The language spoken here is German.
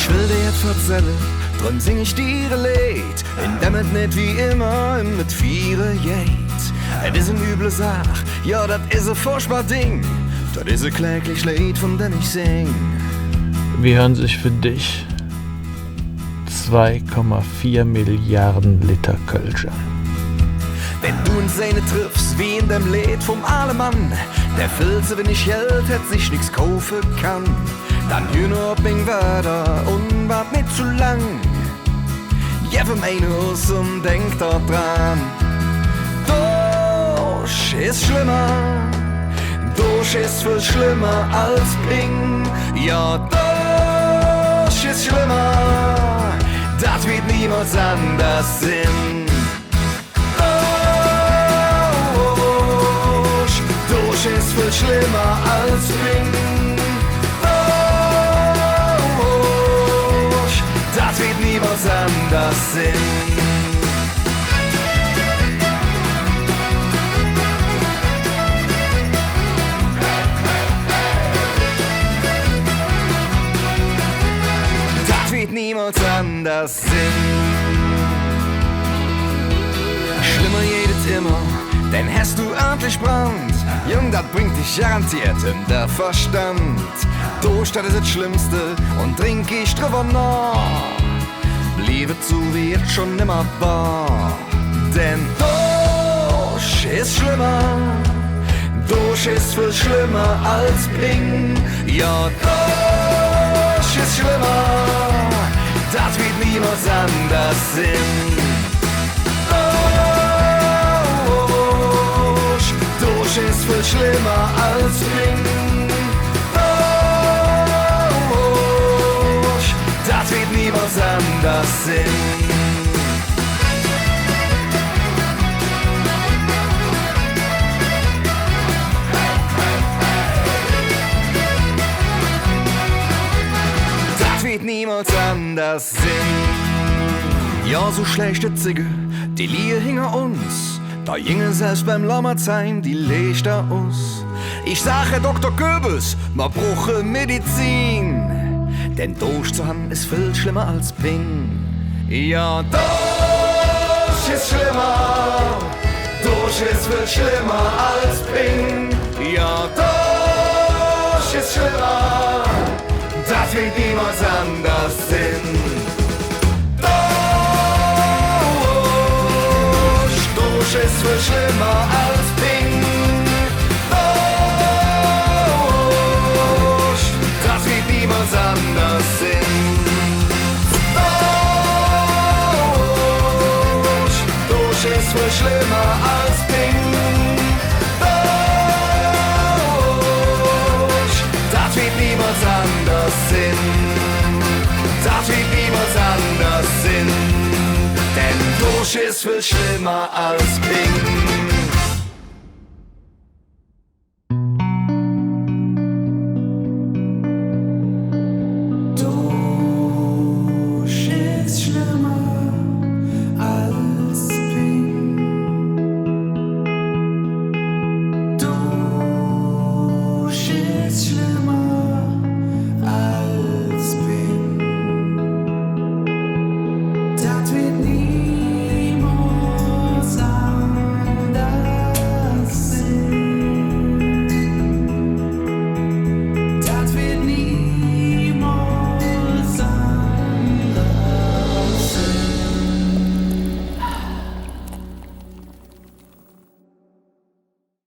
Ich will dir jetzt erzählen, drum sing ich dir ein Lied, in dem es nicht wie immer mit Viere geht. Es ist eine üble Sache, ja, das ist ein furchtbar Ding, das ist ein kläglich Lied, von dem ich sing. Wie hören sich für dich 2,4 Milliarden Liter Kölsch an? Wenn du in Seine triffst, wie in dem Lied vom Alemann, der Filze, wenn ich Geld hätt, sich nix kaufen kann, dann hör nur ob mein Wörter und wart nicht zu lang. Jeff meine Haus und denk dort dran. Durch ist schlimmer, durch ist viel schlimmer als Ping. Ja, durch ist schlimmer, das wird niemals anders sein. Durch ist viel schlimmer als Ping. Durch, das wird niemals anders sein. Das wird niemals anders sein. Schlimmer jedes immer, denn hast du ordentlich Brand. Jung, das bringt dich garantiert in der Verstand. Durch, das ist das Schlimmste und trink ich drüber nach. Bliebe zu, wie jetzt schon immer war. Denn durch ist schlimmer, durch ist viel schlimmer als Ping. Ja, durch ist schlimmer, das wird niemals anders sein. Ist viel schlimmer als Ping. Durch, das wird niemals anders sein. Das wird niemals anders sein. Ja, so schlechte Zigge, die Lier hinter uns. Da ginge selbst beim Lammertsheim die Lichter aus. Ich sage Dr. Goebbels, man brauche Medizin. Denn durchzuhaben ist viel schlimmer als Ping. Ja, durch ist schlimmer, durch ist viel schlimmer als Ping. Ja, durch ist schlimmer, das wird niemals anders sein. Ist viel schlimmer als Ping. Durch, das wird niemals anders sein. Durch ist viel schlimmer als Ping. Durch, das wird niemals anders sein. Das wird niemals anders sein. Denn durch ist viel schlimmer als Ping.